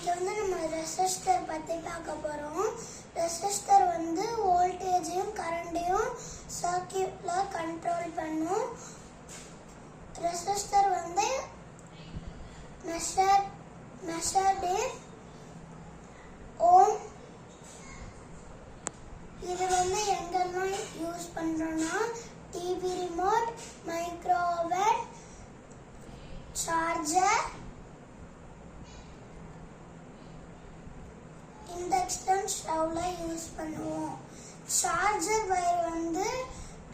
இன்னைக்கு வந்து நம்ம ரெசிஸ்டர் பற்றி பார்க்க போகிறோம். ரெசிஸ்டர் வந்து வோல்டேஜையும் கரண்டையும் சர்க்யூட்டில் கண்ட்ரோல் பண்ணும். ரெசிஸ்டர் வந்து மெஷர்ட் இன் ஓம். இது வந்து எங்கெல்லாம் யூஸ் பண்ணுறோன்னா TV remote, microwave, charger, induction ஸ்டவ்ல யூஸ் பண்ணுவோம். சார்ஜர் வயர் வந்து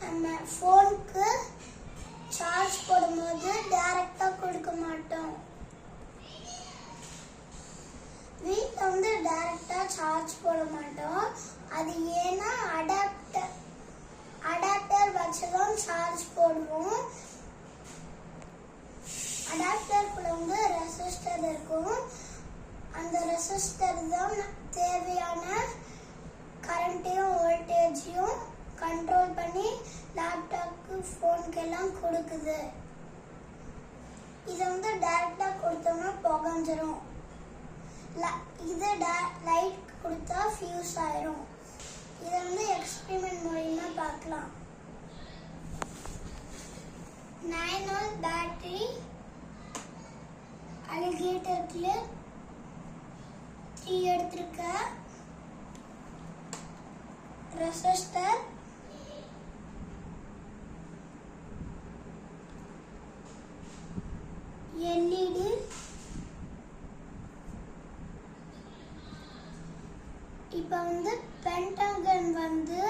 நம்ம ஃபோனுக்கு சார்ஜ் போடும்போது டைரக்டாக கொடுக்க மாட்டோம். வீட்டில் வந்து டைரக்டாக சார்ஜ் போட மாட்டோம். அது ஏன்னா அடாப்டர் வச்சு தான் சார்ஜ் போடுவோம். அடாப்டருக்குள்ள வந்து ரெசிஸ்டர் இருக்கும். அந்த ரெசிஸ்டர் தான் தேவையான கரண்ட்டையும் வோல்டேஜையும் கண்ட்ரோல் பண்ணி லேப்டாப்க்கு ஃபோனுக்கு எல்லாம் கொடுக்குது. இதை வந்து டைரக்டாக கொடுத்தோம்னா புகஞ்சிரும். இது லைட் கொடுத்தா ஃபியூஸ் ஆயிரும். இதை வந்து எக்ஸ்பெரிமெண்ட் மூலமா பார்க்கலாம். 9 volt பேட்டரி, அலிகேட்டர் கிளிப் 3 எடுத்திருக்க, ரெசிஸ்டர், எல்இடி, இப்போ வந்து பென்டகன் வந்து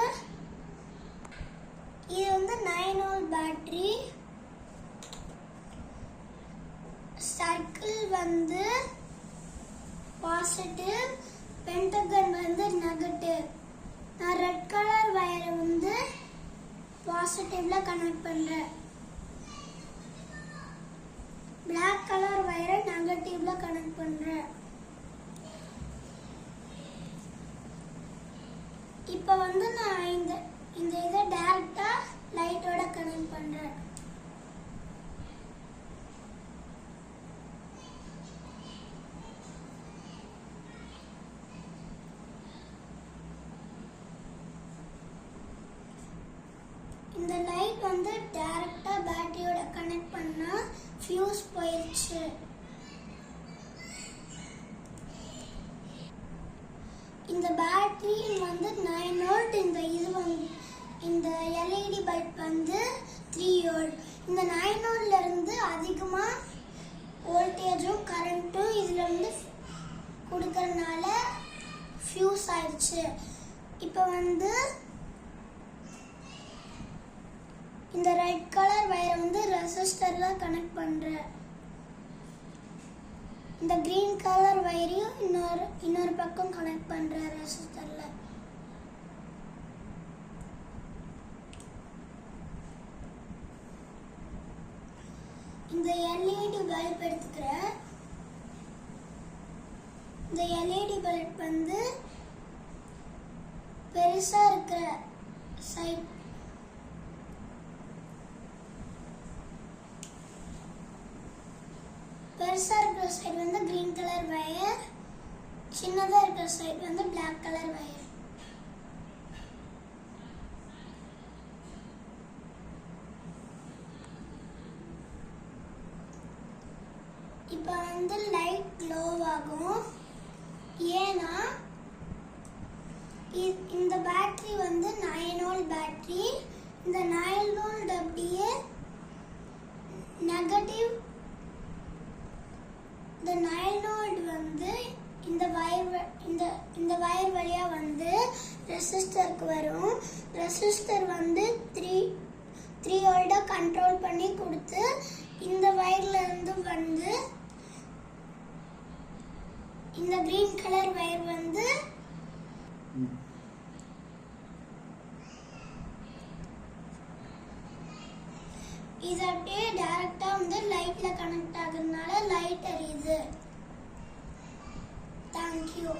இது வந்து 9 volt பேட்டரி, சர்க்கிள் வந்து பாசிட்டிவ், பென்டகன் வந்து நெகட்டிவ். நான் ரெட் கலர் வயரை வந்து பாசிட்டிவ்ல கனெக்ட் பண்றேன், பிளாக் கலர் வயரை நெகட்டிவ்ல கனெக்ட் பண்றேன். இப்போ வந்து நான் இந்த இதை டைரக்டா லைட்டோட கனெக்ட் பண்றேன். இந்த லைட் வந்து டைரக்டா பேட்டரியோட கனெக்ட் பண்ணா ஃபியூஸ் போயிடுச்சு. இந்த பேட்டரி வந்து 9 volt, இந்த எல்இடி பல்ப் வந்து 3 volt. இந்த 9 voltல இருந்து அதிகமா வோல்டேஜும் கரண்ட்டும் இதுல இருந்து கொடுக்கறனால ஃபியூஸ் ஆயிடுச்சு. இப்போ வந்து இந்த ரெட் கலர் வயரை வந்து ரெசிஸ்டர்ல கனெக்ட் பண்றேன். இந்த கிரீன் கலர் வயரையும் இன்னொரு பக்கம் கனெக்ட் பண்றேன் ரெசிஸ்டர்ல. இந்த எல்இடி பல்ப் எடுத்துக்கிறேன். இந்த எல்இடி பல்ப் வந்து பெருசா இருக்கிற சைட் பெருசா இருக்கிற சைடு வந்து கிரீன் கலர் வயர், சின்னதா இருக்கிற சைடு வந்து பிளாக் கலர் வயர். இப்போ வந்து லைட் க்ளோ ஆகும். ஏன்னா இந்த பேட்டரி வந்து 9 volt பேட்டரி. இந்த 9 volt அப்படியே நெகட்டிவ். இந்த 9 volt வந்து இந்த வயர் வழியா வந்து ரெசிஸ்டருக்கு வரும். ரெசிஸ்டர் வந்து 3 volt கண்ட்ரோல் பண்ணி கொடுத்து இந்த வயர்ல இருந்து வந்து இந்த கிரீன் கலர் வயர் வந்து இது அப்படியே டைரக்டா வந்து லைட்ல கனெக்ட் ஆகுறதுனால லைட் எரியுது. தேங்க்யூ.